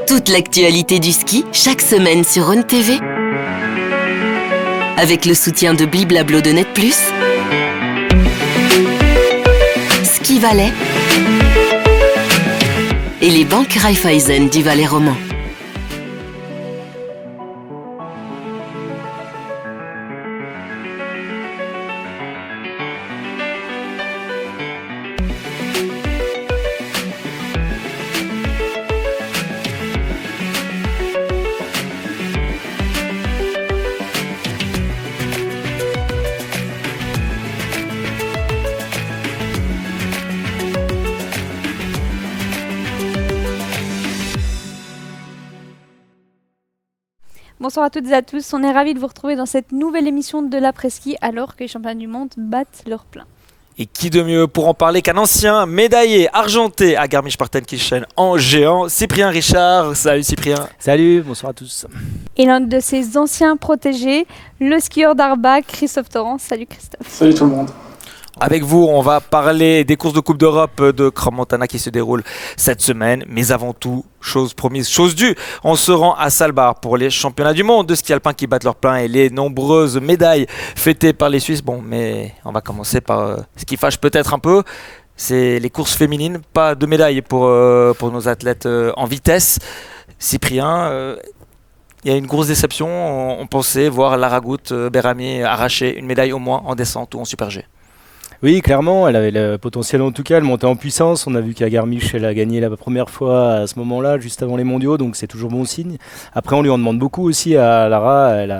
Toute l'actualité du ski, chaque semaine sur Rhône TV. Avec le soutien de Bliblablo de Net+, Ski Valais et les banques Raiffeisen du Valais roman. Bonsoir à toutes et à tous, on est ravis de vous retrouver dans cette nouvelle émission de l'après-ski alors que les championnats du monde battent leur plein. Et qui de mieux pour en parler qu'un ancien médaillé argenté à Garmisch-Partenkirchen en géant, Cyprien Richard. Salut Cyprien. Salut, bonsoir à tous. Et l'un de ses anciens protégés, le skieur d'Arba, Christophe Torrent. Salut Christophe. Salut tout le monde. Avec vous, on va parler des courses de Coupe d'Europe de Crans-Montana qui se déroulent cette semaine. Mais avant tout, chose promise, chose due, on se rend à Svalbard pour les championnats du monde de ski alpin qui battent leur plein et les nombreuses médailles fêtées par les Suisses. Bon, mais on va commencer par ce qui fâche peut-être un peu, c'est les courses féminines. Pas de médailles pour nos athlètes en vitesse. Cyprien, il y a une grosse déception. On pensait voir Lara Gut-Berami arracher une médaille au moins en descente ou en super G. Oui, clairement, elle avait le potentiel en tout cas, elle montait en puissance. On a vu qu'à Garmisch, elle a gagné la première fois à ce moment-là, juste avant les mondiaux, donc c'est toujours bon signe. Après, on lui en demande beaucoup aussi à Lara. Elle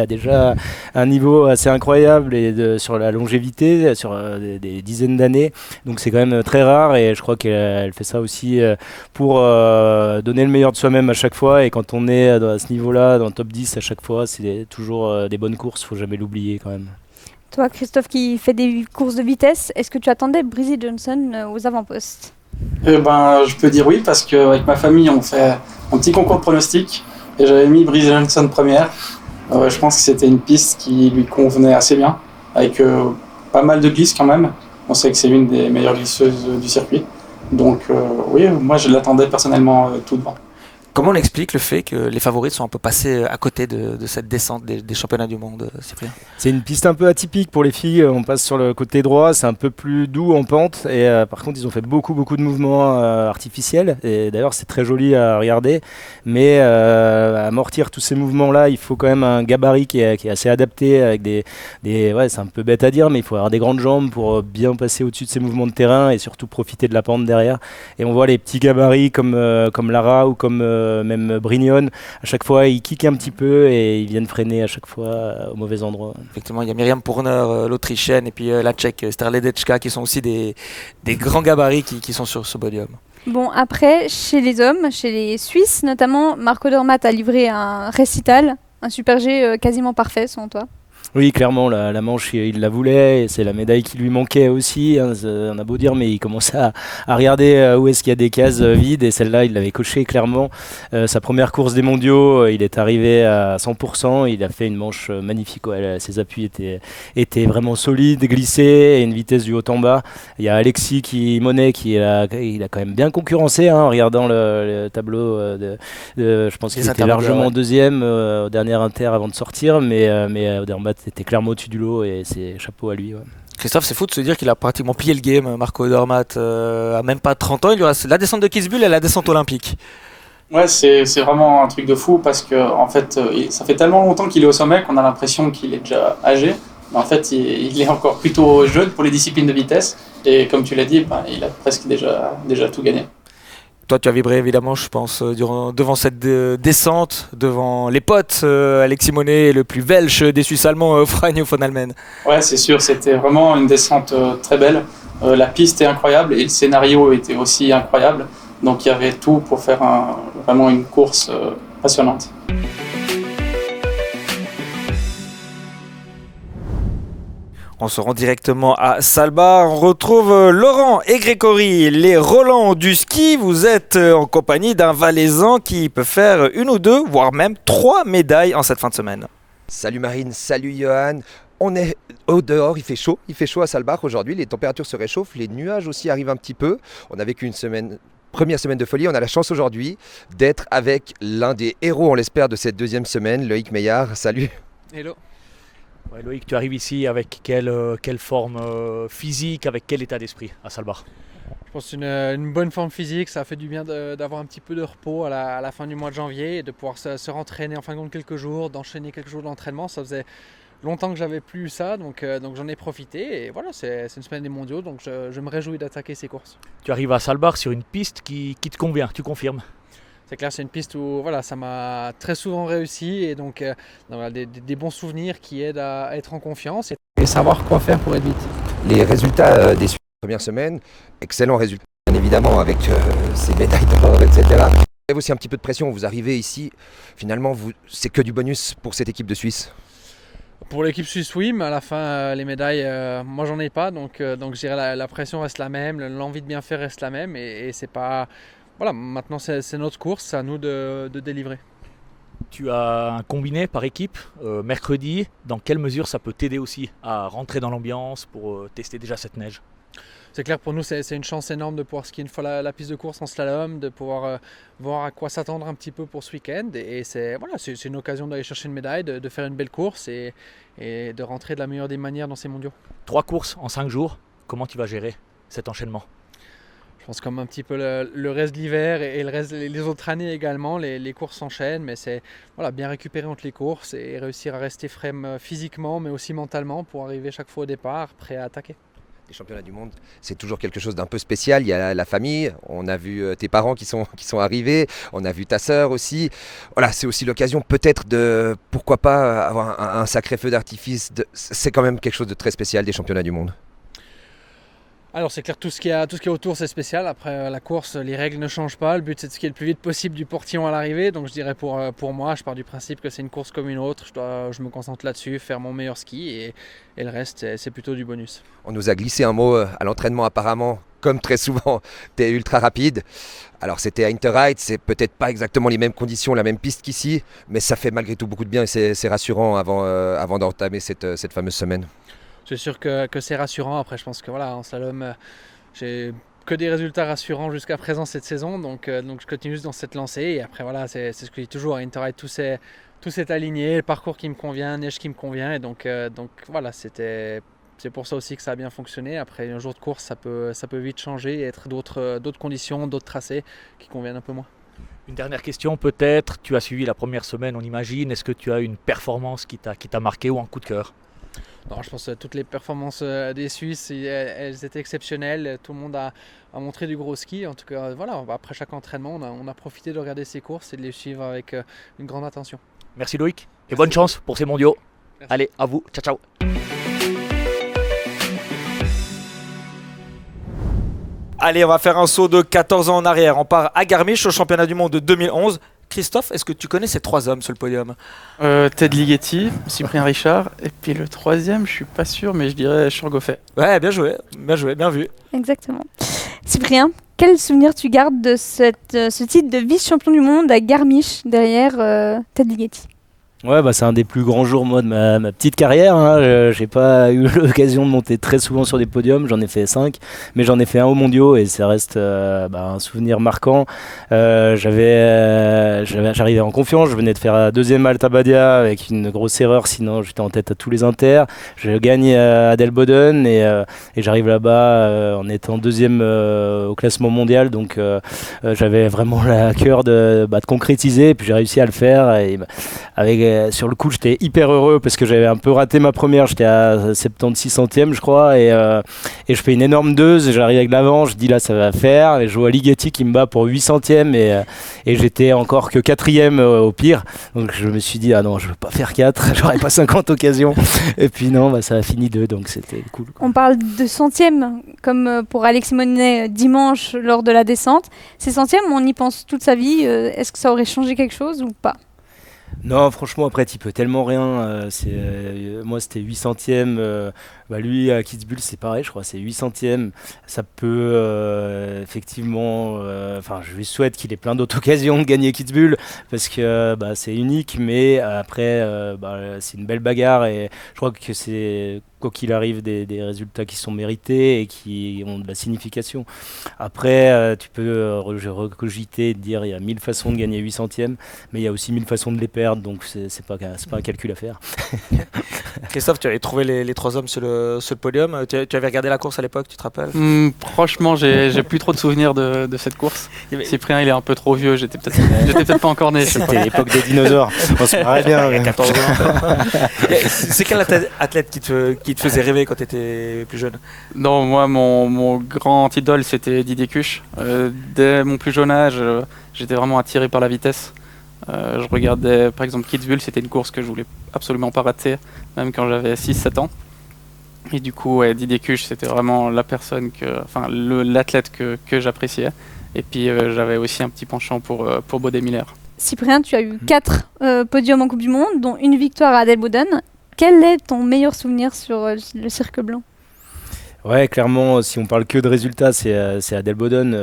a déjà un niveau assez incroyable sur la longévité, sur des dizaines d'années. Donc c'est quand même très rare et je crois qu'elle fait ça aussi pour donner le meilleur de soi-même à chaque fois. Et quand on est à ce niveau-là, dans le top 10 à chaque fois, c'est toujours des bonnes courses, il ne faut jamais l'oublier quand même. Toi Christophe qui fait des courses de vitesse, est-ce que tu attendais Brizzy Johnson aux avant-postes ? Je peux dire oui parce qu'avec ma famille on fait un petit concours de pronostics et j'avais mis Brizzy Johnson première. Je pense que c'était une piste qui lui convenait assez bien avec pas mal de glisses quand même. On sait que c'est l'une des meilleures glisseuses du circuit. Donc oui, moi je l'attendais personnellement tout devant. Comment on explique le fait que les favorites sont un peu passés à côté de cette descente des championnats du monde, Cyprien ? C'est une piste un peu atypique pour les filles. On passe sur le côté droit, c'est un peu plus doux en pente. Et par contre, ils ont fait beaucoup de mouvements artificiels. Et d'ailleurs, c'est très joli à regarder. Mais amortir tous ces mouvements-là, il faut quand même un gabarit qui est assez adapté. Avec ouais, c'est un peu bête à dire, mais il faut avoir des grandes jambes pour bien passer au-dessus de ces mouvements de terrain et surtout profiter de la pente derrière. Et on voit les petits gabarits comme Lara ou comme même Brignon, à chaque fois ils kickent un petit peu et ils viennent freiner à chaque fois au mauvais endroit. Effectivement, il y a Myriam Pourner, l'Autrichienne, et puis la Tchèque Sterledečka qui sont aussi des grands gabarits qui sont sur ce podium. Bon, après, chez les hommes, chez les Suisses notamment, Marco Odermatt a livré un récital, un super G quasiment parfait selon toi. Oui, clairement, la manche, il la voulait, et c'est la médaille qui lui manquait aussi. On a beau dire, mais il commençait à regarder où est-ce qu'il y a des cases vides, et celle-là, il l'avait cochée clairement. Sa première course des mondiaux, il est arrivé à 100%, il a fait une manche magnifique. Ouais, ses appuis étaient vraiment solides, glissés, et une vitesse du haut en bas. Il y a Alexis Monet il a quand même bien concurrencé, en regardant le tableau. Je pense qu'il était largement deuxième au dernier inter avant de sortir, mais Odermatt était clairement au-dessus du lot et c'est chapeau à lui. Ouais. Christophe, c'est fou de se dire qu'il a pratiquement plié le game, Marco Odermatt, à même pas 30 ans. Il lui reste la descente de Kitzbühel et la descente olympique. Ouais, c'est vraiment un truc de fou parce que en fait, ça fait tellement longtemps qu'il est au sommet qu'on a l'impression qu'il est déjà âgé. Mais en fait, il est encore plutôt jeune pour les disciplines de vitesse. Et comme tu l'as dit, il a presque déjà tout gagné. Toi, tu as vibré évidemment, je pense, devant cette descente, devant les potes, Alexis Monet et le plus welsh des Suisses allemands, Franjo von Allmen. Ouais, c'est sûr, c'était vraiment une descente très belle. La piste est incroyable et le scénario était aussi incroyable. Donc il y avait tout pour faire vraiment une course passionnante. On se rend directement à Svalbard. On retrouve Laurent et Grégory, les Roland du ski. Vous êtes en compagnie d'un Valaisan qui peut faire une ou deux, voire même 3 médailles en cette fin de semaine. Salut Marine, salut Johan. On est au dehors, il fait chaud à Svalbard aujourd'hui, les températures se réchauffent, les nuages aussi arrivent un petit peu. On a vécu une semaine première semaine de folie. On a la chance aujourd'hui d'être avec l'un des héros, on l'espère, de cette deuxième semaine, Loïc Meillard. Salut. Hello. Ouais, Loïc, tu arrives ici avec quelle forme physique, avec quel état d'esprit à Salbar? Je pense une bonne forme physique, ça fait du bien d'avoir un petit peu de repos à la fin du mois de janvier et de pouvoir se rentraîner en fin de compte quelques jours, d'enchaîner quelques jours d'entraînement. Ça faisait longtemps que j'avais plus eu ça, donc j'en ai profité et voilà, c'est une semaine des mondiaux, donc je me réjouis d'attaquer ces courses. Tu arrives à Salbar sur une piste qui te convient, tu confirmes? C'est clair, c'est une piste où voilà, ça m'a très souvent réussi et donc des bons souvenirs qui aident à être en confiance et savoir quoi faire pour être vite. Les résultats des premières semaines, excellents résultats, bien évidemment, avec ces médailles d'or, etc. Il y a aussi un petit peu de pression, vous arrivez ici, finalement, c'est que du bonus pour cette équipe de Suisse. Pour l'équipe suisse, oui, mais à la fin, les médailles, moi j'en ai pas, donc je dirais la pression reste la même, l'envie de bien faire reste la même et c'est pas... Voilà, maintenant c'est notre course, c'est à nous de délivrer. Tu as un combiné par équipe mercredi. Dans quelle mesure ça peut t'aider aussi à rentrer dans l'ambiance pour tester déjà cette neige? C'est clair, pour nous c'est une chance énorme de pouvoir skier une fois la piste de course en slalom, de pouvoir voir à quoi s'attendre un petit peu pour ce week-end. Et c'est une occasion d'aller chercher une médaille, de faire une belle course et de rentrer de la meilleure des manières dans ces mondiaux. 3 courses en 5 jours, comment tu vas gérer cet enchaînement? Je pense comme un petit peu le reste de l'hiver et les autres années également, les courses s'enchaînent, mais c'est bien récupérer entre les courses et réussir à rester frais physiquement mais aussi mentalement pour arriver chaque fois au départ prêt à attaquer. Les championnats du monde, c'est toujours quelque chose d'un peu spécial. Il y a la famille, on a vu tes parents qui sont arrivés, on a vu ta sœur aussi. Voilà, c'est aussi l'occasion peut-être de, pourquoi pas, avoir un sacré feu d'artifice. C'est quand même quelque chose de très spécial des championnats du monde. Alors c'est clair, tout ce qui est autour c'est spécial. Après la course, les règles ne changent pas. Le but c'est de skier le plus vite possible du portillon à l'arrivée. Donc je dirais pour moi, je pars du principe que c'est une course comme une autre. Je me concentre là-dessus, faire mon meilleur ski et le reste c'est plutôt du bonus. On nous a glissé un mot à l'entraînement apparemment. Comme très souvent, tu es ultra rapide. Alors c'était à Interride, c'est peut-être pas exactement les mêmes conditions, la même piste qu'ici, mais ça fait malgré tout beaucoup de bien et c'est rassurant avant d'entamer cette fameuse semaine. C'est sûr que c'est rassurant. Après, je pense que en slalom, j'ai que des résultats rassurants jusqu'à présent cette saison. Donc je continue dans cette lancée. Et après, c'est ce que je dis toujours. À Interride, tout s'est aligné. Le parcours qui me convient, neige qui me convient. Et donc c'est pour ça aussi que ça a bien fonctionné. Après, un jour de course, ça peut vite changer et être d'autres conditions, d'autres tracés qui conviennent un peu moins. Une dernière question peut-être. Tu as suivi la première semaine, on imagine. Est-ce que tu as une performance qui t'a marqué ou un coup de cœur? Non, je pense que toutes les performances des Suisses, elles étaient exceptionnelles. Tout le monde a montré du gros ski. En tout cas, après chaque entraînement, on a profité de regarder ces courses et de les suivre avec une grande attention. Merci Loïc et bonne chance pour ces mondiaux. Merci. Allez, à vous. Ciao, ciao. Allez, on va faire un saut de 14 ans en arrière. On part à Garmisch au championnat du monde de 2011. Christophe, est-ce que tu connais ces 3 hommes sur le podium? Ted Ligeti, Cyprien Richard, et puis le troisième, je suis pas sûr, mais je dirais Churgoffet. Ouais, bien joué, bien vu. Exactement. Cyprien, quel souvenir tu gardes de ce titre de vice-champion du monde à Garmisch derrière Ted Ligeti? Ouais, c'est un des plus grands jours moi de ma petite carrière. Hein. J'ai pas eu l'occasion de monter très souvent sur des podiums, j'en ai fait 5, mais j'en ai fait un aux mondiaux et ça reste un souvenir marquant. J'arrivais en confiance, je venais de faire la deuxième Alta Badia avec une grosse erreur, sinon j'étais en tête à tous les inters. Je gagne à Delboden et j'arrive là-bas en étant deuxième au classement mondial, donc j'avais vraiment à cœur de concrétiser et puis j'ai réussi à le faire et sur le coup j'étais hyper heureux parce que j'avais un peu raté ma première, j'étais à 76 centièmes je crois et je fais une énorme deuxe et j'arrive avec l'avant, je dis là ça va faire et je vois Ligeti qui me bat pour 8 centièmes et j'étais encore que 4ème au pire, donc je me suis dit ah non je veux pas faire 4, j'aurais pas 50 occasions et puis non ça a fini 2 donc c'était cool quoi. On parle de centièmes comme pour Alexis Monet dimanche lors de la descente. Ces centièmes on y pense toute sa vie, est-ce que ça aurait changé quelque chose ou pas? Non, franchement, après, tu peux tellement rien. Moi, c'était 8 centièmes. Lui, à Kitzbühel, c'est pareil, je crois, c'est 8 centièmes. Ça peut effectivement. Je lui souhaite qu'il ait plein d'autres occasions de gagner Kitzbühel parce que c'est unique, mais après, c'est une belle bagarre et je crois que c'est quoi qu'il arrive, des résultats qui sont mérités et qui ont de la signification. Après, tu peux recogiter, dire il y a 1000 façons de gagner 8 centièmes, mais il y a aussi 1000 façons de les perdre, donc c'est pas un calcul à faire. Christophe, tu avais trouvé les 3 hommes sur le podium. Tu avais regardé la course à l'époque, tu te rappelles? Franchement, j'ai plus trop de souvenirs de cette course. Cyprien, il est un peu trop vieux, j'étais peut-être pas encore né. C'était l'époque des dinosaures. On se marrait bien. Il y a 14 ans. C'est quel athlète qui te faisait rêver quand tu étais plus jeune? Non, moi, mon grand idole, c'était Didier Cuche. Dès mon plus jeune âge, j'étais vraiment attiré par la vitesse. Je regardais, par exemple, Kitzbühel, c'était une course que je voulais absolument pas rater, même quand j'avais 6-7 ans. Et du coup, Didier Cuche, c'était vraiment la personne l'athlète que j'appréciais. Et puis, j'avais aussi un petit penchant pour Bode Miller. Cyprien, tu as eu 4 podiums en Coupe du Monde, dont une victoire à Adelboden. Quel est ton meilleur souvenir sur le cirque blanc? Ouais, clairement, si on parle que de résultats, c'est Adelboden.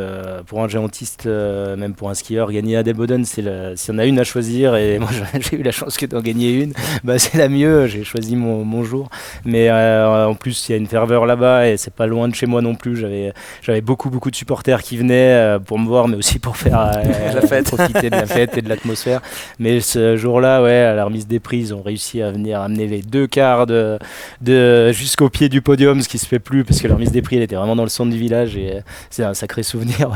Pour un géantiste, même pour un skieur, gagner Adelboden, s'il y en a une à choisir, et moi j'ai eu la chance que d'en gagner une, c'est la mieux, j'ai choisi mon jour. Mais en plus, il y a une ferveur là-bas, et c'est pas loin de chez moi non plus. J'avais beaucoup de supporters qui venaient pour me voir, mais aussi pour faire la fête. Profiter de la fête et de l'atmosphère. Mais ce jour-là, à la remise des prix, ils ont réussi à venir amener les 2 quarts jusqu'au pied du podium, ce qui se fait plus, parce que la remise des prix elle était vraiment dans le centre du village, et c'est un sacré souvenir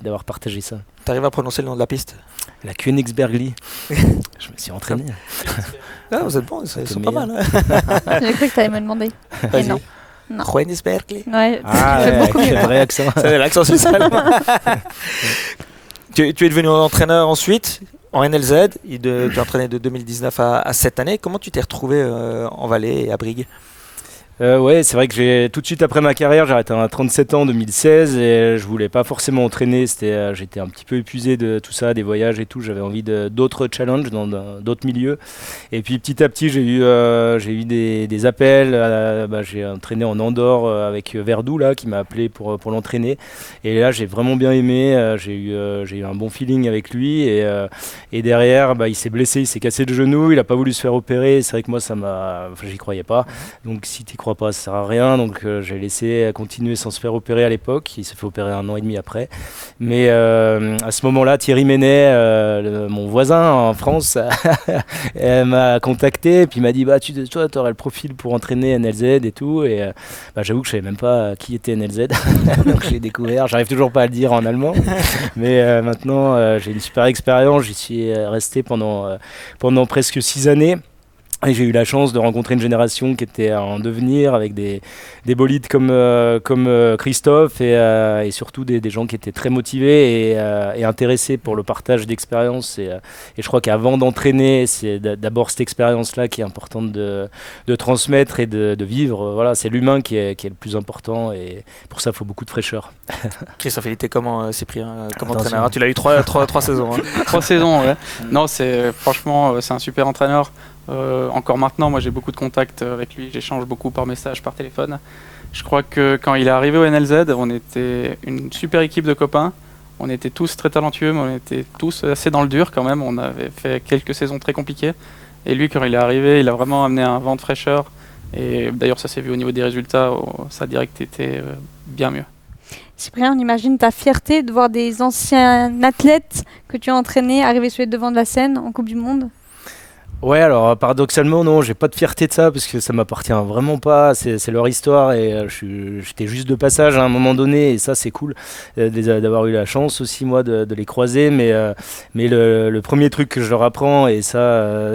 d'avoir partagé ça. T'arrives à prononcer le nom de la piste? La Königsbergli. Je me suis entraîné. Ah, vous êtes bons, ils sont pas mal. J'ai cru que tu allais me demander. Et non. Königsbergli. Ouais, Avec un vrai accent. C'est l'accent suisse allemand. Tu es devenu entraîneur ensuite en NLZ. Tu as entraîné de 2019 à cette année. Comment tu t'es retrouvé en Valais et à Brigue? C'est vrai que tout de suite après ma carrière, j'ai arrêté à 37 ans en 2016, et je voulais pas forcément entraîner. J'étais un petit peu épuisé de tout ça, des voyages et tout. J'avais envie d'autres challenges dans d'autres milieux. Et puis petit à petit, j'ai eu des appels. J'ai entraîné en Andorre avec Verdou là, qui m'a appelé pour l'entraîner. Et là, j'ai vraiment bien aimé. J'ai eu un bon feeling avec lui. Et derrière, il s'est blessé, il s'est cassé le genou. Il a pas voulu se faire opérer. C'est vrai que moi, j'y croyais pas. Donc si tu crois pas, ça sert à rien, donc j'ai laissé continuer sans se faire opérer à l'époque. Il s'est fait opérer 1 an et demi après, mais à ce moment-là, Thierry Menet, mon voisin en France, m'a contacté et puis m'a dit toi t'aurais le profil pour entraîner NLZ et tout, et j'avoue que je savais même pas qui était NLZ. Donc je l'ai découvert, j'arrive toujours pas à le dire en allemand, mais maintenant j'ai une super expérience. J'y suis resté pendant presque 6 années. Et j'ai eu la chance de rencontrer une génération qui était en devenir, avec des bolides comme Christophe, et surtout des gens qui étaient très motivés et intéressés pour le partage d'expériences. Et je crois qu'avant d'entraîner, c'est d'abord cette expérience-là qui est importante de transmettre et de vivre. Voilà, c'est l'humain qui est le plus important, et pour ça, il faut beaucoup de fraîcheur. Christophe, il était comment, Cyprien, comme entraîneur? Tu l'as eu 3 saisons. 3 saisons, ouais. Non, franchement, c'est un super entraîneur. Encore maintenant, moi j'ai beaucoup de contacts avec lui, j'échange beaucoup par message, par téléphone. Je crois que quand il est arrivé au NLZ, on était une super équipe de copains. On était tous très talentueux, mais on était tous assez dans le dur quand même. On avait fait quelques saisons très compliquées. Et lui, quand il est arrivé, il a vraiment amené un vent de fraîcheur. Et d'ailleurs, ça s'est vu au niveau des résultats, sa direct était bien mieux. Cyprien, on imagine ta fierté de voir des anciens athlètes que tu as entraînés arriver sur le devant de la scène en Coupe du Monde? Ouais, alors paradoxalement, non, j'ai pas de fierté de ça, parce que ça m'appartient vraiment pas, c'est leur histoire, et j'étais juste de passage à un moment donné, et ça c'est cool d'avoir eu la chance aussi moi de les croiser, mais le premier truc que je leur apprends, et ça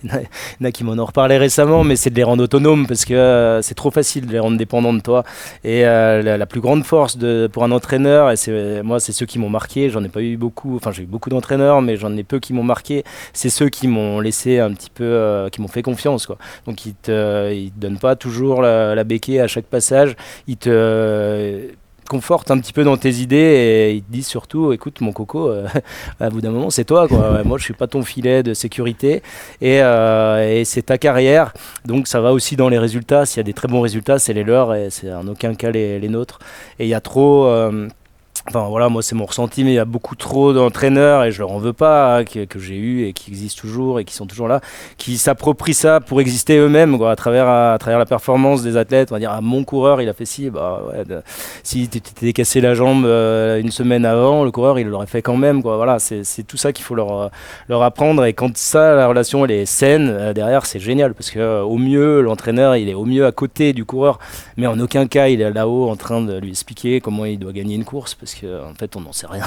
il y en a qui m'en ont reparlé récemment, mais c'est de les rendre autonomes, parce que c'est trop facile de les rendre dépendants de toi, et la plus grande force pour un entraîneur, et c'est ceux qui m'ont marqué. J'en ai pas eu beaucoup, j'ai eu beaucoup d'entraîneurs, mais j'en ai peu qui m'ont marqué. C'est ceux qui m'ont laissé un petit peu, qui m'ont fait confiance, quoi. Donc ils te donnent pas toujours la béquille à chaque passage, ils te confortent un petit peu dans tes idées, et ils te disent surtout, écoute mon coco, à bout d'un moment c'est toi, quoi. Moi je suis pas ton filet de sécurité, et c'est ta carrière, donc ça va aussi dans les résultats. S'il y a des très bons résultats, c'est les leurs, et c'est en aucun cas les nôtres. Et il y a trop Enfin voilà, moi c'est mon ressenti, mais il y a beaucoup trop d'entraîneurs, et je leur en veux pas, que j'ai eu et qui existent toujours et qui sont toujours là, qui s'approprient ça pour exister eux-mêmes, quoi, à travers la performance des athlètes. On va dire, ah, mon coureur il a fait ci, bah ouais, si tu t'étais cassé la jambe une semaine avant, le coureur il l'aurait fait quand même, quoi. Voilà, c'est tout ça qu'il faut leur apprendre, et quand ça, la relation elle est saine, derrière c'est génial, parce que au mieux l'entraîneur il est au mieux à côté du coureur, mais en aucun cas il est là-haut en train de lui expliquer comment il doit gagner une course, parce qu'en fait on n'en sait rien.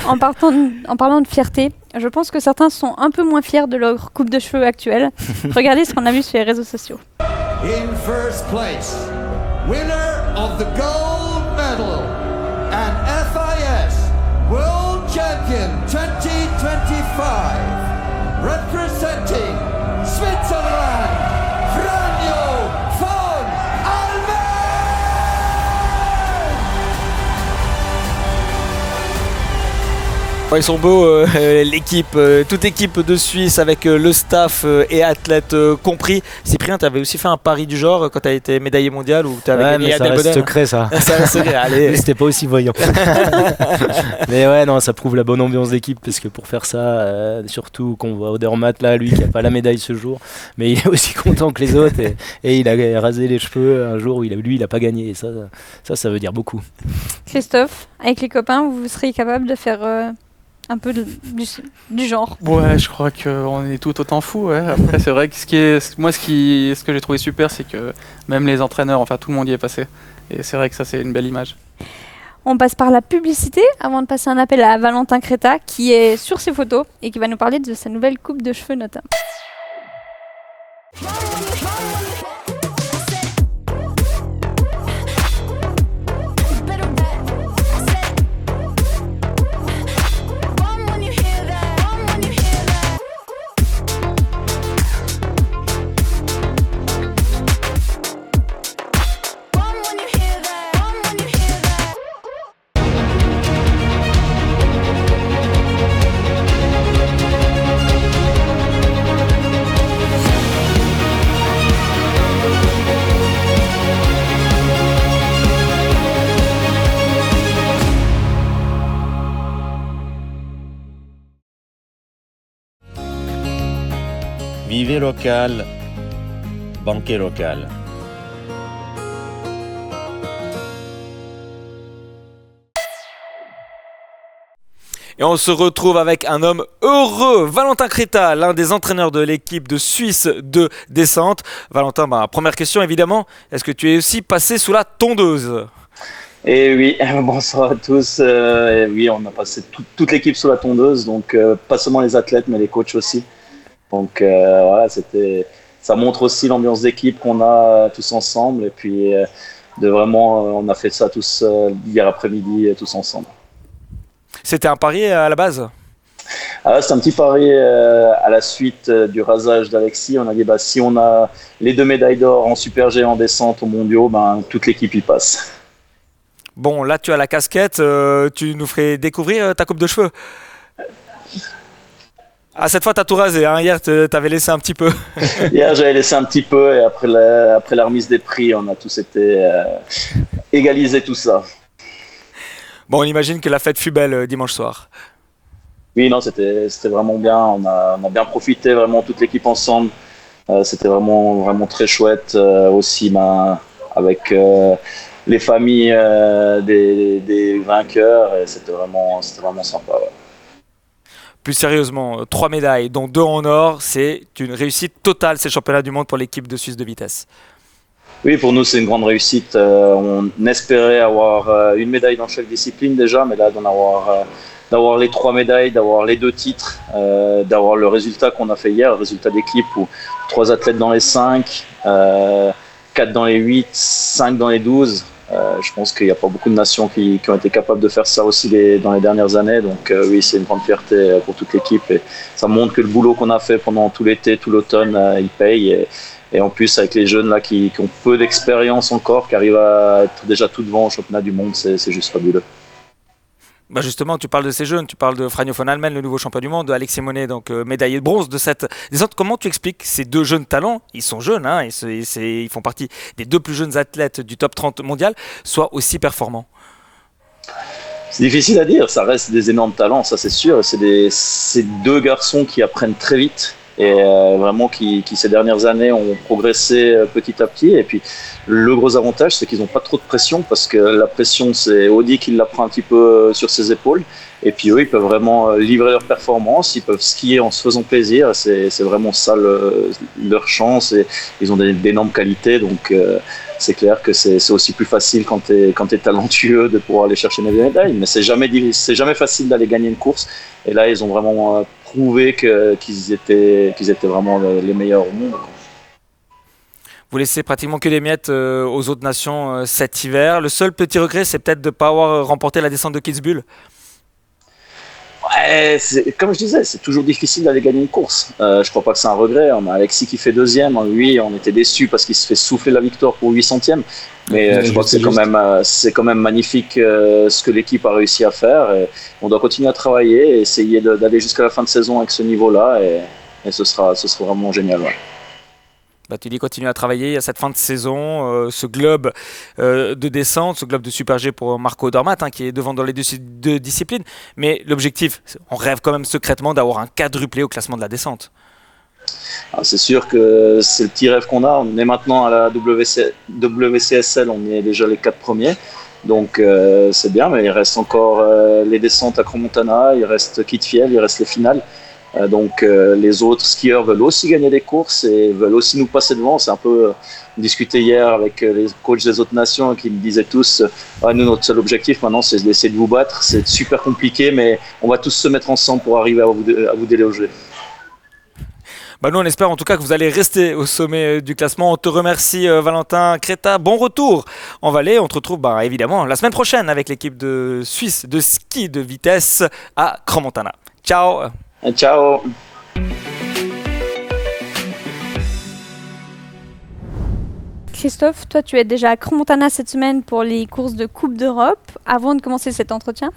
En parlant de fierté, je pense que certains sont un peu moins fiers de leur coupe de cheveux actuelle. Regardez ce qu'on a vu sur les réseaux sociaux. In first place, winner of the gold medal and FIS World Champion 2025, representing Switzerland, Franjo von Almen. Ils sont beaux, l'équipe, toute équipe de Suisse avec le staff et athlètes compris. Cyprien, tu avais aussi fait un pari du genre quand tu as été médaillé mondial ou tu avais gagné mais ça reste secret, ça. Ça reste secret, allez. C'était pas aussi voyant. Mais ouais, non, ça prouve la bonne ambiance d'équipe, parce que pour faire ça, surtout qu'on voit Odermatt là, lui qui a pas la médaille ce jour, mais il est aussi content que les autres, et il a rasé les cheveux un jour où il a pas gagné, et ça veut dire beaucoup. Christophe, avec les copains, vous seriez capable de faire un peu du genre? Ouais, je crois qu'on est tout autant fous. Ouais. Après, c'est vrai que ce que j'ai trouvé super, c'est que même les entraîneurs, enfin tout le monde y est passé. Et c'est vrai que ça, c'est une belle image. On passe par la publicité avant de passer un appel à Valentin Creta, qui est sur ses photos et qui va nous parler de sa nouvelle coupe de cheveux notamment. Vivez local, banquet local. Et on se retrouve avec un homme heureux, Valentin Creta, l'un des entraîneurs de l'équipe de Suisse de descente. Valentin, première question évidemment, est-ce que tu es aussi passé sous la tondeuse ? Et oui, bonsoir à tous. Et oui, on a passé toute l'équipe sous la tondeuse, donc pas seulement les athlètes, mais les coachs aussi. Donc voilà, ça montre aussi l'ambiance d'équipe qu'on a tous ensemble. Et puis on a fait ça tous hier après-midi, tous ensemble. C'était un pari à la base ? C'est un petit pari à la suite du rasage d'Alexis. On a dit si on a les 2 médailles d'or en super G en descente aux mondiaux, toute l'équipe y passe. Bon, là tu as la casquette, tu nous ferais découvrir ta coupe de cheveux. Ah, cette fois t'as tout rasé, hein. Hier t'avais laissé un petit peu. Hier j'avais laissé un petit peu, et après la remise des prix, on a tous été égalisé tout ça. Bon, on imagine que la fête fut belle dimanche soir. Oui, non, c'était vraiment bien. On a bien profité, vraiment toute l'équipe ensemble. C'était vraiment très chouette aussi, avec les familles des vainqueurs. Et c'était vraiment sympa. Ouais. Plus sérieusement, 3 médailles, dont 2 en or, c'est une réussite totale, ces championnats du monde pour l'équipe de Suisse de vitesse. Oui, pour nous, c'est une grande réussite. On espérait avoir une médaille dans chaque discipline déjà, mais là, d'avoir les 3 médailles, d'avoir les 2 titres, d'avoir le résultat qu'on a fait hier, le résultat d'équipe où 3 athlètes dans les 5, 4 dans les 8, 5 dans les 12. Je pense qu'il n'y a pas beaucoup de nations qui ont été capables de faire ça aussi dans les dernières années. Donc oui, c'est une grande fierté pour toute l'équipe. Et ça montre que le boulot qu'on a fait pendant tout l'été, tout l'automne, il paye. Et en plus, avec les jeunes là qui ont peu d'expérience encore, qui arrivent à être déjà tout devant au championnat du monde, c'est juste fabuleux. Bah justement, tu parles de ces jeunes, tu parles de Franjo von Almen, le nouveau champion du monde, de Alexis Monet, donc médaillé de bronze de cette descente. Comment tu expliques ces deux jeunes talents, ils sont jeunes, hein, ils font partie des deux plus jeunes athlètes du top 30 mondial, soient aussi performants? C'est difficile à dire, ça reste des énormes talents, ça c'est sûr. C'est deux garçons qui apprennent très vite et vraiment qui ces dernières années ont progressé petit à petit. Et puis le gros avantage, c'est qu'ils n'ont pas trop de pression parce que la pression, c'est Audi qui la prend un petit peu sur ses épaules. Et puis eux, ils peuvent vraiment livrer leur performance, ils peuvent skier en se faisant plaisir. C'est vraiment ça leur chance et ils ont d'énormes qualités. Donc c'est clair que c'est aussi plus facile quand tu es talentueux de pouvoir aller chercher des médailles. Mais c'est jamais facile d'aller gagner une course. Et là, ils ont vraiment prouvé qu'ils étaient vraiment les meilleurs au monde. Vous laissez pratiquement que des miettes aux autres nations cet hiver. Le seul petit regret, c'est peut-être de ne pas avoir remporté la descente de Kitzbühel. Ouais, comme je disais, c'est toujours difficile d'aller gagner une course. Je crois pas que c'est un regret. On a Alexis qui fait deuxième. Lui, on était déçus parce qu'il se fait souffler la victoire pour 800e. Mais je crois que c'est quand même magnifique ce que l'équipe a réussi à faire. Et on doit continuer à travailler et essayer d'aller jusqu'à la fin de saison avec ce niveau-là. Et ce sera vraiment génial. Ouais. Bah, tu dis continuer à travailler, il y a cette fin de saison, ce globe de descente, ce globe de Super G pour Marco Odermatt qui est devant dans les deux disciplines. Mais l'objectif, on rêve quand même secrètement d'avoir un quadruplé au classement de la descente. Alors, c'est sûr que c'est le petit rêve qu'on a. On est maintenant à la WCSL, on est déjà les 4 premiers. Donc c'est bien, mais il reste encore les descentes à Crans-Montana, il reste Kitzbühel, il reste les finales. Donc les autres skieurs veulent aussi gagner des courses et veulent aussi nous passer devant. C'est un peu discuté hier avec les coachs des autres nations qui me disaient tous nous notre seul objectif maintenant c'est d'essayer de vous battre. C'est super compliqué mais on va tous se mettre ensemble pour arriver à vous déloger. Bah nous on espère en tout cas que vous allez rester au sommet du classement. On te remercie Valentin Creta, bon retour en Valais. On te retrouve évidemment la semaine prochaine avec l'équipe de Suisse de ski de vitesse à Crans-Montana. Ciao. Ciao. Christophe, toi tu es déjà à Crans-Montana cette semaine pour les courses de Coupe d'Europe. Avant de commencer cet entretien,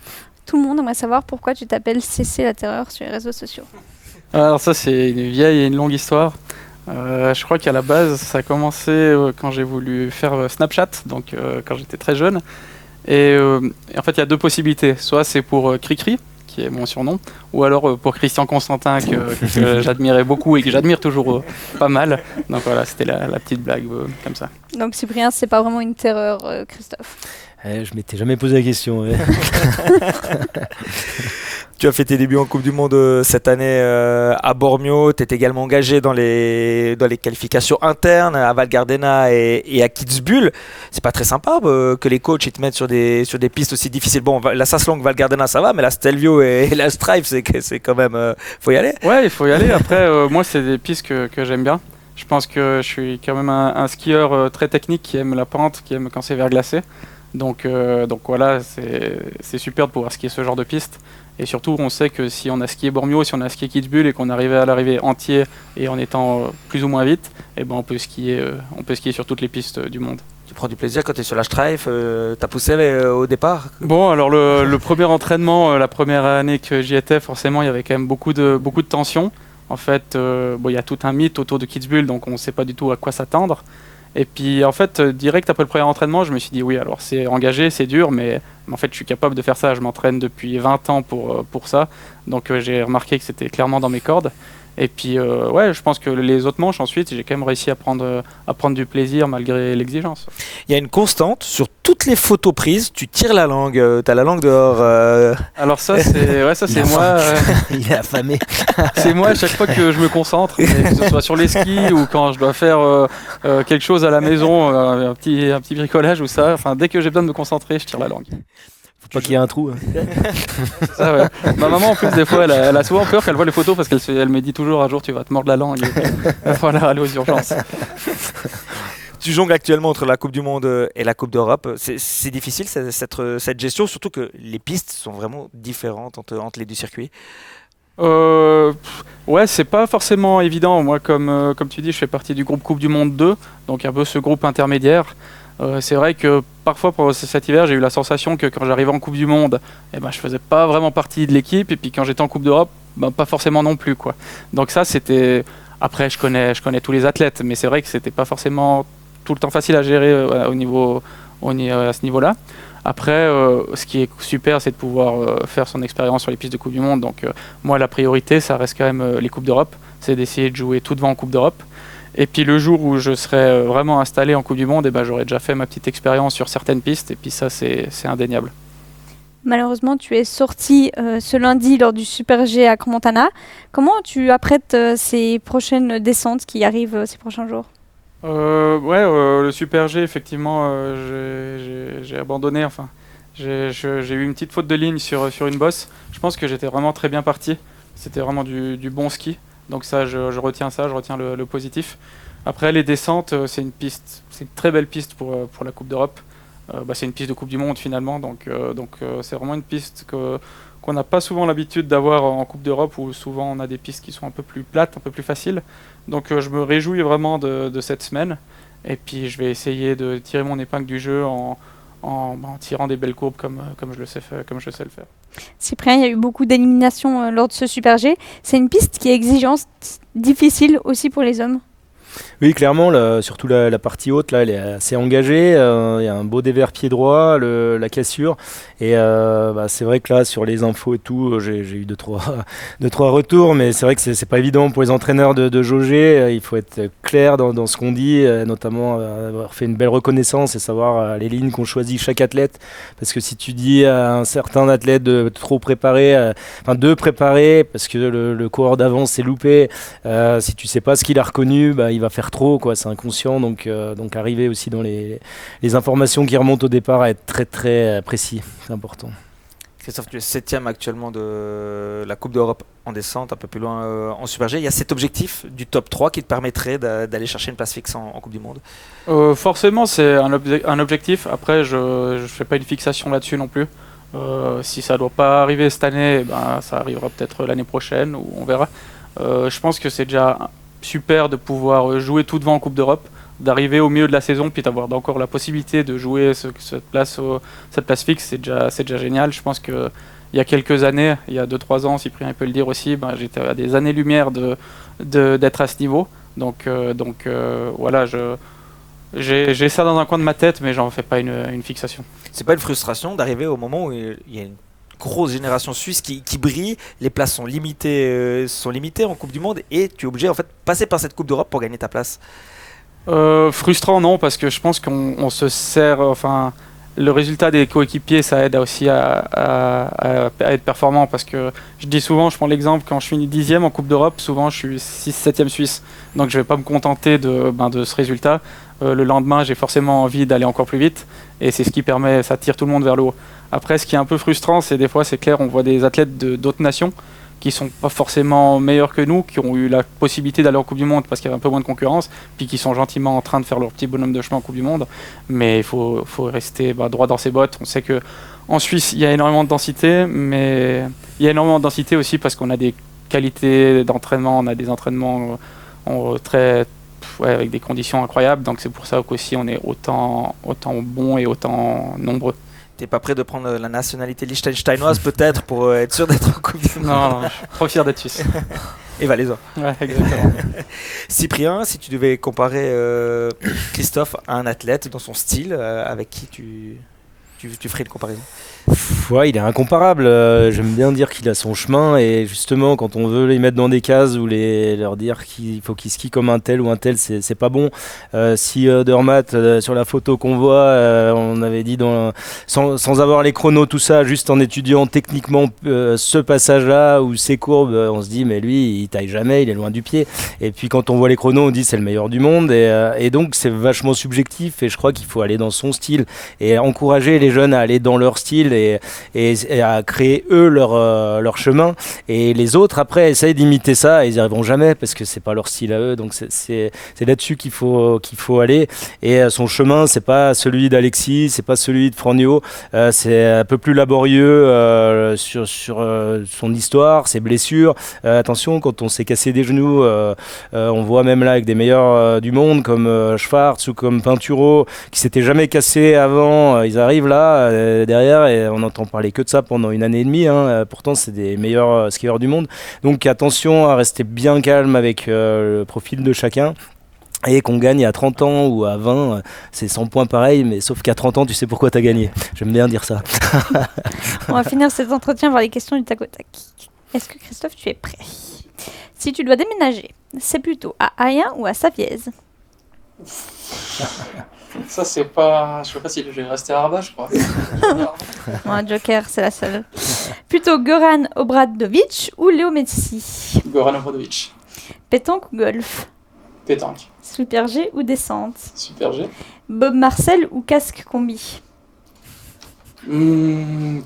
tout le monde aimerait savoir pourquoi tu t'appelles CC la Terreur sur les réseaux sociaux. Alors ça c'est une vieille et une longue histoire. Je crois qu'à la base ça a commencé quand j'ai voulu faire Snapchat, donc quand j'étais très jeune. Et en fait il y a deux possibilités. Soit c'est pour Cricri, qui est mon surnom, ou alors pour Christian Constantin que j'admirais beaucoup et que j'admire toujours pas mal. Donc voilà, c'était la petite blague comme ça. Donc Cyprien, c'est pas vraiment une terreur, Christophe. Je m'étais jamais posé la question. Ouais. Tu as fait tes débuts en Coupe du Monde cette année à Bormio. Tu es également engagé dans les qualifications internes à Val Gardena et à Kitzbühel. C'est pas très sympa que les coachs ils te mettent sur des pistes aussi difficiles. Bon, la Sasselong Val Gardena ça va, mais la Stelvio et la Strive c'est quand même faut y aller. Ouais, il faut y aller. Après, moi c'est des pistes que j'aime bien. Je pense que je suis quand même un skieur très technique qui aime la pente, qui aime quand c'est verglacé. Donc voilà, c'est super de pouvoir skier ce genre de piste. Et surtout, on sait que si on a skié Bormio, si on a skié Kitzbühel et qu'on arrivait à l'arrivée entier et en étant plus ou moins vite, on peut skier sur toutes les pistes du monde. Tu prends du plaisir quand tu es sur la Strife, t'as poussé au départ? Bon, alors le premier entraînement, la première année que j'y étais, forcément, il y avait quand même beaucoup de tension. En fait, il y a tout un mythe autour de Kitzbühel, donc on ne sait pas du tout à quoi s'attendre. Et puis en fait, direct après le premier entraînement, je me suis dit oui, alors c'est engagé, c'est dur, mais en fait je suis capable de faire ça, je m'entraîne depuis 20 ans pour ça, donc j'ai remarqué que c'était clairement dans mes cordes. Et puis je pense que les autres manches ensuite, j'ai quand même réussi à prendre du plaisir malgré l'exigence. Il y a une constante, sur toutes les photos prises, tu tires la langue, t'as la langue dehors. Alors ça c'est moi. Il est affamé. C'est moi à chaque fois que je me concentre, que ce soit sur les skis ou quand je dois faire quelque chose à la maison, un petit bricolage ou ça. Enfin, dès que j'ai besoin de me concentrer, je tire la langue. Faut pas qu'il y ait un trou. Ça, ouais. Ma maman en plus des fois elle a souvent peur qu'elle voit les photos parce qu'elle me dit toujours un jour tu vas te mordre la langue. Il va falloir aller aux urgences. Tu jongles actuellement entre la Coupe du Monde et la Coupe d'Europe. C'est difficile cette gestion, surtout que les pistes sont vraiment différentes entre les deux circuits. Ouais, c'est pas forcément évident. Moi, comme tu dis, je fais partie du groupe Coupe du Monde 2, donc un peu ce groupe intermédiaire. C'est vrai que parfois pour cet hiver, j'ai eu la sensation que quand j'arrivais en Coupe du Monde, je faisais pas vraiment partie de l'équipe, et puis quand j'étais en Coupe d'Europe, pas forcément non plus, quoi. Donc ça, c'était... Après, je connais tous les athlètes, mais c'est vrai que c'était pas forcément tout le temps facile à gérer à ce niveau-là. Après, ce qui est super, c'est de pouvoir faire son expérience sur les pistes de Coupe du Monde. Donc moi, la priorité, ça reste quand même les Coupes d'Europe. C'est d'essayer de jouer tout devant en Coupe d'Europe. Et puis le jour où je serai vraiment installé en Coupe du Monde, j'aurai déjà fait ma petite expérience sur certaines pistes. Et puis ça, c'est indéniable. Malheureusement, tu es sorti ce lundi lors du Super G à Crans-Montana. Comment tu apprêtes ces prochaines descentes qui arrivent ces prochains jours ? Le Super G, effectivement, j'ai abandonné. Enfin, j'ai eu une petite faute de ligne sur une bosse. Je pense que j'étais vraiment très bien parti. C'était vraiment du bon ski. Donc ça, je retiens ça, je retiens le positif. Après, les descentes, c'est une très belle piste pour la Coupe d'Europe. C'est une piste de Coupe du Monde finalement, donc c'est vraiment une piste qu'on n'a pas souvent l'habitude d'avoir en Coupe d'Europe, où souvent on a des pistes qui sont un peu plus plates, un peu plus faciles. Donc je me réjouis vraiment de cette semaine, et puis je vais essayer de tirer mon épingle du jeu en tirant des belles courbes comme je sais le faire. Cyprien, il y a eu beaucoup d'éliminations lors de ce Super G. C'est une piste qui est exigeante, difficile aussi pour les hommes. Oui, clairement, surtout la partie haute, là, elle est assez engagée. Il y a un beau dévers pied droit, la cassure. Et c'est vrai que là, sur les infos et tout, j'ai eu deux, trois retours, mais c'est vrai que c'est pas évident pour les entraîneurs de jauger. Il faut être clair dans ce qu'on dit, notamment avoir fait une belle reconnaissance et savoir les lignes qu'ont choisi chaque athlète. Parce que si tu dis à un certain athlète de trop préparer, de préparer, parce que le coureur d'avance s'est loupé, si tu sais pas ce qu'il a reconnu, il va faire trop, quoi. C'est inconscient, donc arriver aussi dans les informations qui remontent au départ à être très très précis, c'est important. Christophe, tu es 7e actuellement de la Coupe d'Europe en descente, un peu plus loin en Super G. Il y a cet objectif du top 3 qui te permettrait d'aller chercher une place fixe en Coupe du Monde. Forcément, c'est un objectif. Après, je ne fais pas une fixation là-dessus non plus. Si ça ne doit pas arriver cette année, ça arrivera peut-être l'année prochaine, ou on verra. Je pense que c'est déjà super de pouvoir jouer tout devant en Coupe d'Europe, d'arriver au milieu de la saison, puis d'avoir encore la possibilité de jouer cette place fixe, c'est déjà génial. Je pense qu'il y a quelques années, il y a 2-3 ans, Cyprien peut le dire aussi, j'étais à des années-lumière d'être à ce niveau. Donc voilà, j'ai ça dans un coin de ma tête, mais j'en fais pas une fixation. C'est pas une frustration d'arriver au moment où il y a une grosse génération suisse qui brille, les places sont limitées en Coupe du Monde, et tu es obligé en fait de passer par cette Coupe d'Europe pour gagner ta place? Frustrant, non, parce que je pense qu'on se sert, le résultat des coéquipiers, ça aide aussi à être performant, parce que je dis souvent, je prends l'exemple, quand je finis 10e en Coupe d'Europe, souvent je suis 6-7e Suisse, donc je vais pas me contenter de ce résultat. Le lendemain, j'ai forcément envie d'aller encore plus vite, et c'est ce qui permet, ça tire tout le monde vers le haut. Après, ce qui est un peu frustrant, c'est des fois, c'est clair, on voit des athlètes d'autres nations qui sont pas forcément meilleurs que nous, qui ont eu la possibilité d'aller en Coupe du Monde parce qu'il y avait un peu moins de concurrence, puis qui sont gentiment en train de faire leur petit bonhomme de chemin en Coupe du Monde. Mais il faut rester droit dans ses bottes. On sait que en Suisse, il y a énormément de densité, mais il y a énormément de densité aussi parce qu'on a des qualités d'entraînement, on a des entraînements avec des conditions incroyables. Donc c'est pour ça qu'aussi on est autant bon et autant nombreux. T'es pas prêt de prendre la nationalité liechtensteinoise peut-être pour être sûr d'être en Coupe du Monde? Non, je suis trop fier d'être suisse. Et valaisan. Ouais, exactement. Cyprien, si tu devais comparer Christophe à un athlète dans son style, avec qui tu ferais une comparaison? Ouais, il est incomparable. J'aime bien dire qu'il a son chemin, et justement, quand on veut les mettre dans des cases ou leur dire qu'il faut qu'ils skient comme un tel ou un tel, c'est pas bon. Si Dermat, sur la photo qu'on voit, on avait dit sans avoir les chronos, tout ça, juste en étudiant techniquement ce passage-là ou ces courbes, on se dit mais lui il taille jamais, il est loin du pied. Et puis quand on voit les chronos, on dit c'est le meilleur du monde, et donc c'est vachement subjectif, et je crois qu'il faut aller dans son style et encourager les jeunes à aller dans leur style et à créer eux leur chemin. Et les autres, après, essayent d'imiter ça et ils n'y arriveront jamais parce que c'est pas leur style à eux. Donc c'est là-dessus qu'il faut aller. Et son chemin, c'est pas celui d'Alexis, c'est pas celui de Franjo. C'est un peu plus laborieux sur son histoire, ses blessures. Attention, quand on s'est cassé des genoux, on voit même là avec des meilleurs du monde comme Schwarz ou comme Pinturo qui s'étaient jamais cassés avant. Ils arrivent là derrière et on n'entend parler que de ça pendant une année et demie. Pourtant, c'est des meilleurs skieurs du monde. Donc attention à rester bien calme avec le profil de chacun. Et qu'on gagne à 30 ans ou à 20, c'est 100 points pareil, mais sauf qu'à 30 ans, tu sais pourquoi tu as gagné. J'aime bien dire ça. On va finir cet entretien par les questions du tac au tac. Est-ce que Christophe, tu es prêt? Si tu dois déménager, c'est plutôt à Ayen ou à Savièse? Ça, c'est pas. Je sais pas si je vais rester à Rabat, je crois. Un joker, c'est la seule. Plutôt Goran Obradovic ou Léo Messi? Goran Obradovic. Pétanque ou golf? Pétanque. Super G ou descente? Super G. Bob Marcel ou casque combi?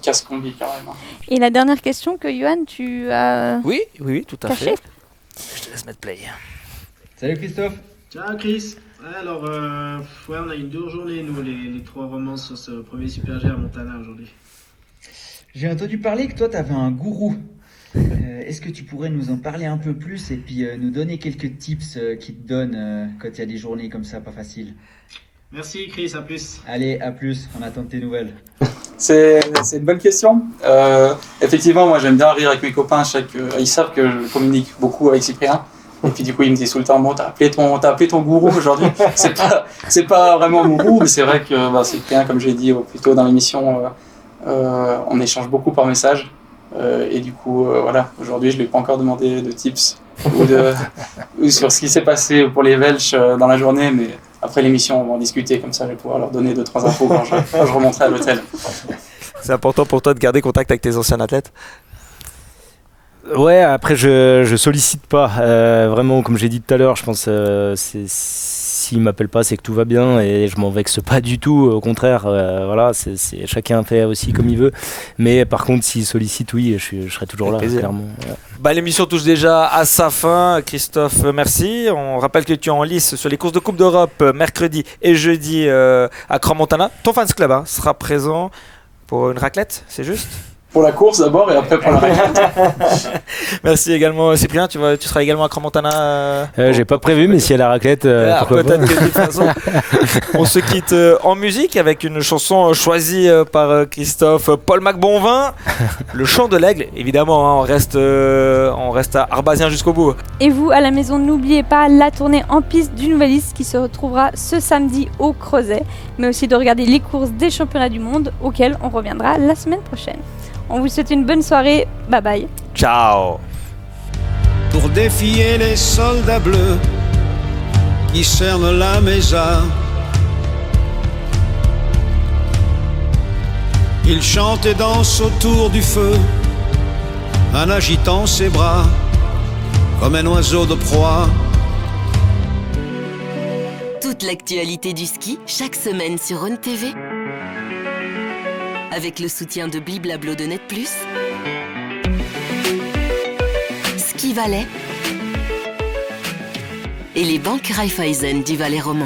Casque combi, carrément. Et la dernière question que Johan, tu as. Oui, tout à caché. fait. Je te laisse mettre play. Salut Christophe. Ciao Chris. Alors, on a une dure journée, nous, les trois romans sur ce premier Super G à Montana aujourd'hui. J'ai entendu parler que toi, t'avais un gourou. Est-ce que tu pourrais nous en parler un peu plus et puis nous donner quelques tips qu'il te donne quand il y a des journées comme ça, pas faciles? Merci Chris, à plus. Allez, à plus, on attend tes nouvelles. C'est une bonne question. Effectivement, moi j'aime bien rire avec mes copains. Ils savent que je communique beaucoup avec Cyprien. Et puis du coup, il me dit tout le temps, bon, t'as appelé ton gourou aujourd'hui. C'est pas vraiment mon gourou, mais c'est vrai que Cyprien, comme j'ai dit plus tôt dans l'émission, on échange beaucoup par message. Et du coup, voilà, aujourd'hui, je lui ai pas encore demandé de tips ou sur ce qui s'est passé pour les Welsh dans la journée, mais après l'émission, on va en discuter, comme ça, je vais pouvoir leur donner 2-3 infos quand je remonterai à l'hôtel. C'est important pour toi de garder contact avec tes anciens athlètes? Ouais, après je sollicite pas. Vraiment, comme j'ai dit tout à l'heure, je pense s'ils m'appellent pas, c'est que tout va bien et je m'en vexe pas du tout. Au contraire, voilà, c'est chacun fait aussi comme il veut. Mais par contre, s'ils sollicitent, oui, je serai toujours là, clairement. Ouais. L'émission touche déjà à sa fin. Christophe, merci. On rappelle que tu es en lice sur les courses de Coupe d'Europe mercredi et jeudi à Crans-Montana. Ton fans club sera présent pour une raclette, c'est juste? Pour la course d'abord et après pour la raclette. Merci également Cyprien, tu seras également à Crans-Montana. J'ai pas prévu, mais s'il y a la raclette, pourquoi pas. Que de toute façon. On se quitte en musique avec une chanson choisie par Christophe, Paul McBonvin, Le Chant de l'Aigle. Évidemment, on reste à Arbazien jusqu'au bout. Et vous, à la maison, n'oubliez pas la tournée en piste du Nouvelliste qui se retrouvera ce samedi au Crozet, mais aussi de regarder les courses des championnats du monde auxquels on reviendra la semaine prochaine. On vous souhaite une bonne soirée. Bye bye. Ciao. Pour défier les soldats bleus qui cernent la Mesa, il chante et danse autour du feu en agitant ses bras comme un oiseau de proie. Toute l'actualité du ski, chaque semaine sur Rhône TV. Avec le soutien de Bliblablo de Net+, Ski Valais et les banques Raiffeisen du Valais roman.